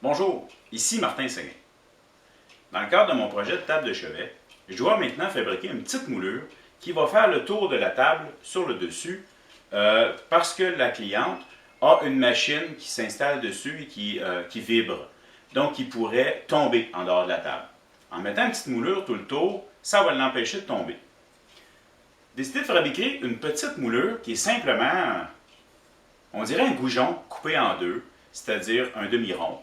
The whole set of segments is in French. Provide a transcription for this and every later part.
Bonjour, ici Martin Séguin. Dans le cadre de mon projet de table de chevet, je dois maintenant fabriquer une petite moulure qui va faire le tour de la table sur le dessus parce que la cliente a une machine qui s'installe dessus et qui vibre. Donc, qui pourrait tomber en dehors de la table. En mettant une petite moulure tout le tour, ça va l'empêcher de tomber. J'ai décidé de fabriquer une petite moulure qui est simplement, on dirait un goujon coupé en deux, c'est-à-dire un demi-rond,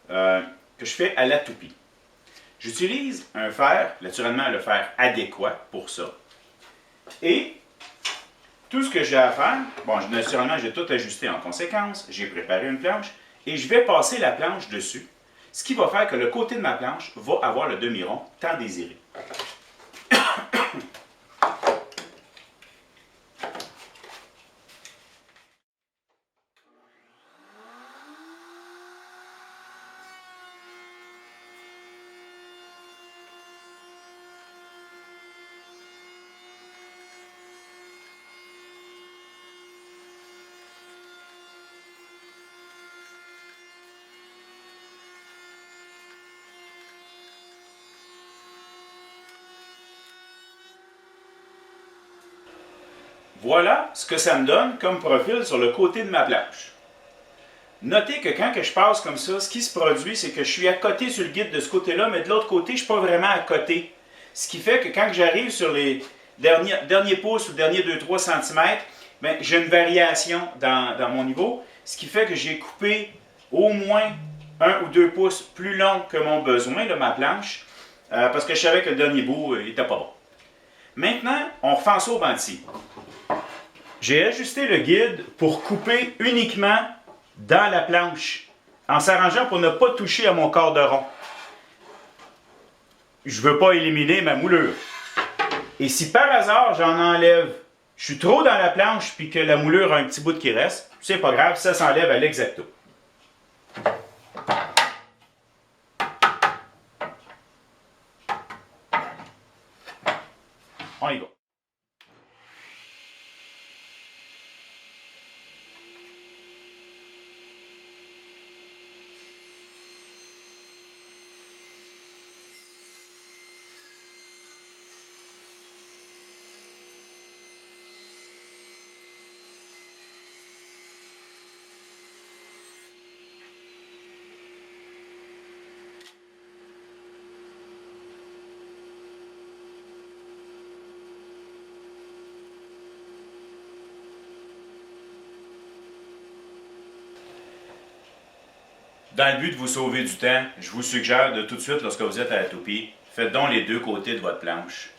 que je fais à la toupie. J'utilise un fer, naturellement le fer adéquat pour ça. Et tout ce que j'ai à faire, bon, naturellement j'ai tout ajusté en conséquence, j'ai préparé une planche et je vais passer la planche dessus, ce qui va faire que le côté de ma planche va avoir le demi-rond tant désiré. Voilà ce que ça me donne comme profil sur le côté de ma planche. Notez que quand je passe comme ça, ce qui se produit, c'est que je suis à côté sur le guide de ce côté-là, mais de l'autre côté, je ne suis pas vraiment à côté. Ce qui fait que quand j'arrive sur les derniers pouces ou derniers 2-3 cm, ben, j'ai une variation dans mon niveau, ce qui fait que j'ai coupé au moins 1 ou 2 pouces plus long que mon besoin, là, ma planche, parce que je savais que le dernier bout n'était pas bon. Maintenant, on refait ça au banti. J'ai ajusté le guide pour couper uniquement dans la planche, en s'arrangeant pour ne pas toucher à mon corps de rond. Je ne veux pas éliminer ma moulure. Et si par hasard j'en enlève, je suis trop dans la planche puis que la moulure a un petit bout qui reste, c'est pas grave, ça s'enlève à l'exacto. On y va. Dans le but de vous sauver du temps, je vous suggère de tout de suite, lorsque vous êtes à la toupie, faites donc les deux côtés de votre planche.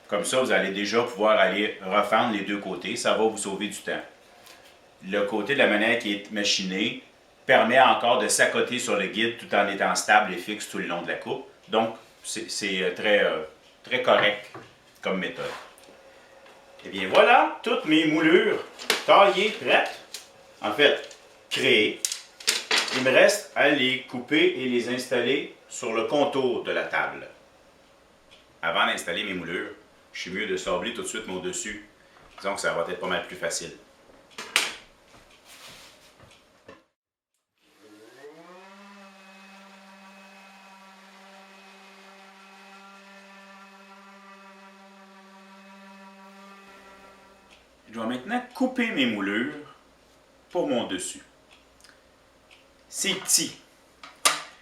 Comme ça, vous allez déjà pouvoir aller refendre les deux côtés. Ça va vous sauver du temps. Le côté de la manière qui est machinée permet encore de s'accoter sur le guide tout en étant stable et fixe tout le long de la coupe. Donc, c'est très correct comme méthode. Et bien voilà, toutes mes moulures taillées, prêtes. En fait, créées. Il me reste à les couper et les installer sur le contour de la table. Avant d'installer mes moulures, je suis mieux de sabler tout de suite mon dessus. Disons que ça va être pas mal plus facile. Je dois maintenant couper mes moulures pour mon dessus. C'est petit.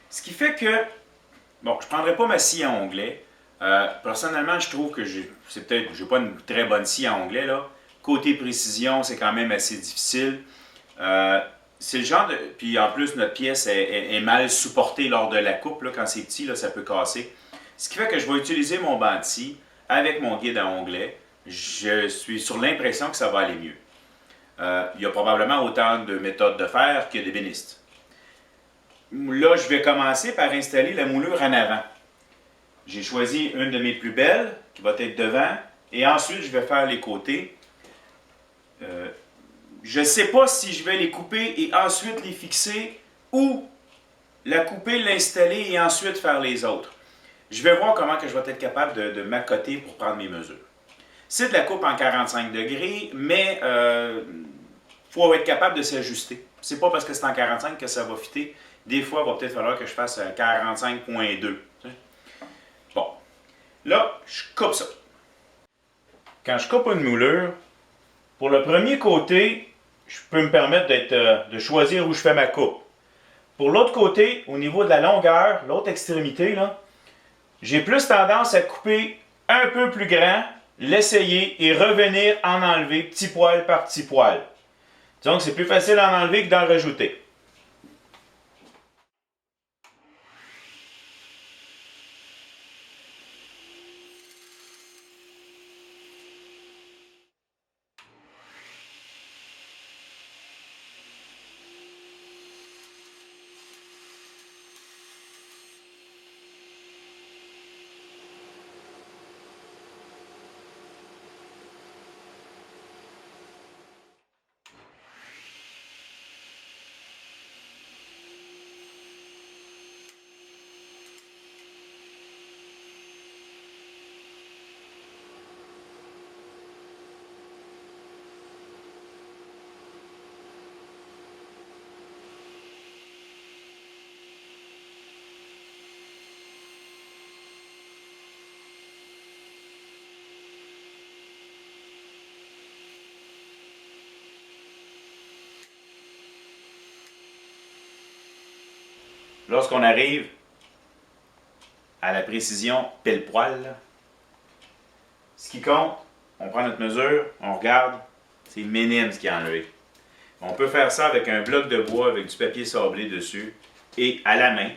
Ce qui fait que, bon, je ne prendrai pas ma scie à onglet. Personnellement, je trouve que j'ai pas une très bonne scie à onglet, là. Côté précision, c'est quand même assez difficile. C'est le genre de... Puis en plus, notre pièce est mal supportée lors de la coupe, là. Quand c'est petit, là, ça peut casser. Ce qui fait que je vais utiliser mon banc de scie avec mon guide à onglet. Je suis sur l'impression que ça va aller mieux. Il y a probablement autant de méthodes de faire que d'ébénistes. Là, je vais commencer par installer la moulure en avant. J'ai choisi une de mes plus belles, qui va être devant, et ensuite, je vais faire les côtés. Je ne sais pas si je vais les couper et ensuite les fixer, ou la couper, l'installer et ensuite faire les autres. Je vais voir comment que je vais être capable de m'accoter pour prendre mes mesures. C'est de la coupe en 45 degrés, mais il faut être capable de s'ajuster. C'est pas parce que c'est en 45 que ça va fitter. Des fois, il va peut-être falloir que je fasse 45,2. Bon. Là, je coupe ça. Quand je coupe une moulure, pour le premier côté, je peux me permettre de choisir où je fais ma coupe. Pour l'autre côté, au niveau de la longueur, l'autre extrémité, là, j'ai plus tendance à couper un peu plus grand, l'essayer et revenir en enlever petit poil par petit poil. Donc, c'est plus facile d'en enlever que d'en rajouter. Lorsqu'on arrive à la précision pile poil, ce qui compte, on prend notre mesure, on regarde, c'est minime ce qui est enlevé. On peut faire ça avec un bloc de bois avec du papier sablé dessus et à la main,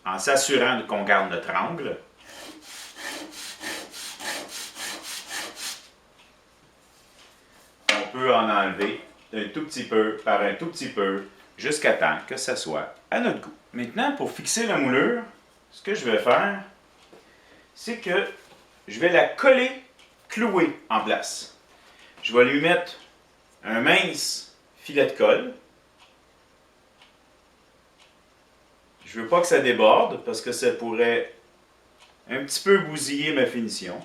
en s'assurant qu'on garde notre angle. On peut en enlever un tout petit peu par un tout petit peu jusqu'à temps que ça soit à notre goût. Maintenant, pour fixer la moulure, ce que je vais faire, c'est que je vais la coller clouée en place. Je vais lui mettre un mince filet de colle. Je ne veux pas que ça déborde parce que ça pourrait un petit peu bousiller ma finition.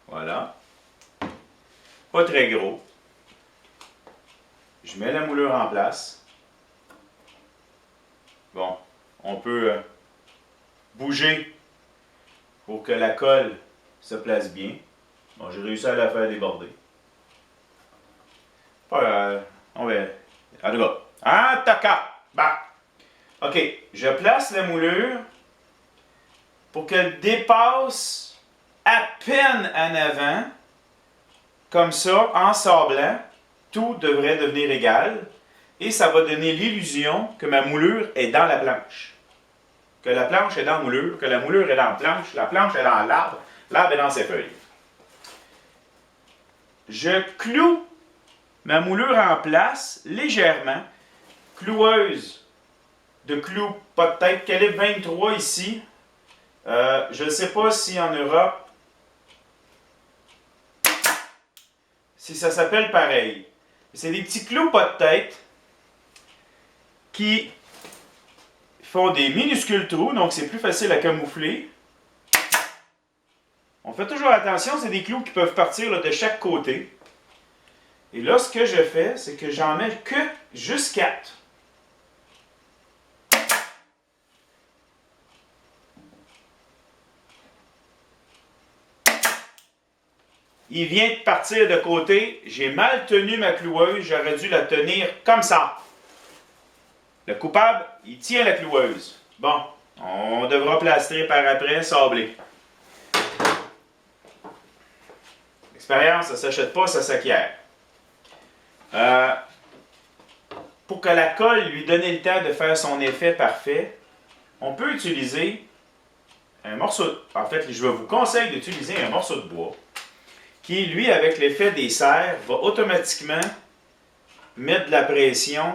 Voilà. Pas très gros. Je mets la moulure en place. Bon, on peut bouger pour que la colle se place bien. Bon, j'ai réussi à la faire déborder. On va... En tout cas. Ah, taca! Bah! OK, je place la moulure pour qu'elle dépasse à peine en avant. Comme ça, en sablant, tout devrait devenir égal. Et ça va donner l'illusion que ma moulure est dans la planche. Que la planche est dans la moulure, que la moulure est dans la planche est dans l'arbre, l'arbre est dans ses feuilles. Je cloue ma moulure en place légèrement. Cloueuse de clous, pas de tête, calibre 23 ici. Je ne sais pas si en Europe, si ça s'appelle pareil. C'est des petits clous pas de tête qui font des minuscules trous, donc c'est plus facile à camoufler. On fait toujours attention, c'est des clous qui peuvent partir là, de chaque côté. Et là, ce que je fais, c'est que j'en mets que juste 4. Il vient de partir de côté. J'ai mal tenu ma cloueuse. J'aurais dû la tenir comme ça. Le coupable, il tient la cloueuse. Bon, on devra plastrer par après, sabler. L'expérience, ça ne s'achète pas, ça s'acquiert. Pour que la colle lui donne le temps de faire son effet parfait, on peut utiliser un morceau. En fait, je vous conseille d'utiliser un morceau de bois qui, lui, avec l'effet des serres, va automatiquement mettre de la pression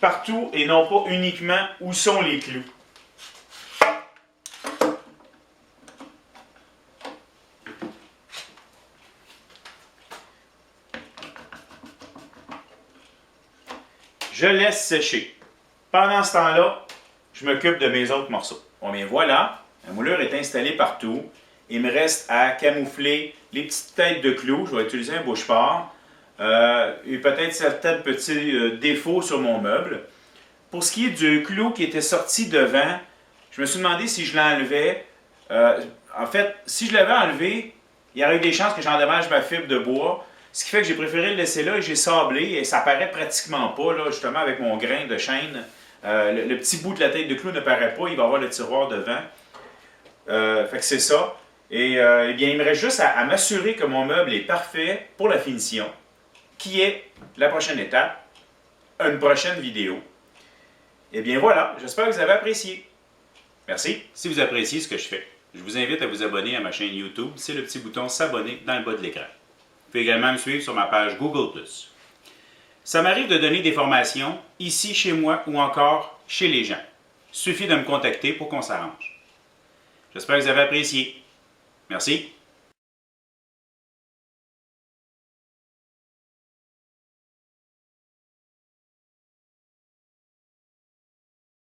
partout et non pas uniquement où sont les clous. Je laisse sécher. Pendant ce temps-là, je m'occupe de mes autres morceaux. Bon, bien voilà, la moulure est installée partout. Il me reste à camoufler les petites têtes de clous. Je vais utiliser un bouche-port. Et peut-être certains petits défauts sur mon meuble. pour ce qui est du clou qui était sorti devant, je me suis demandé si je l'enlevais. En fait, si je l'avais enlevé, il y aurait eu des chances que j'endommage ma fibre de bois. Ce qui fait que j'ai préféré le laisser là et j'ai sablé et ça paraît pratiquement pas, là, justement avec mon grain de chêne. Le petit bout de la tête de clou ne paraît pas, il va avoir le tiroir devant. Fait que c'est ça. Et eh bien, il me reste juste à m'assurer que mon meuble est parfait pour la finition, qui est la prochaine étape, une prochaine vidéo. Eh bien voilà, j'espère que vous avez apprécié. Merci. Si vous appréciez ce que je fais, je vous invite à vous abonner à ma chaîne YouTube. C'est le petit bouton s'abonner dans le bas de l'écran. Vous pouvez également me suivre sur ma page Google+. Ça m'arrive de donner des formations ici chez moi ou encore chez les gens. Il suffit de me contacter pour qu'on s'arrange. J'espère que vous avez apprécié. Merci.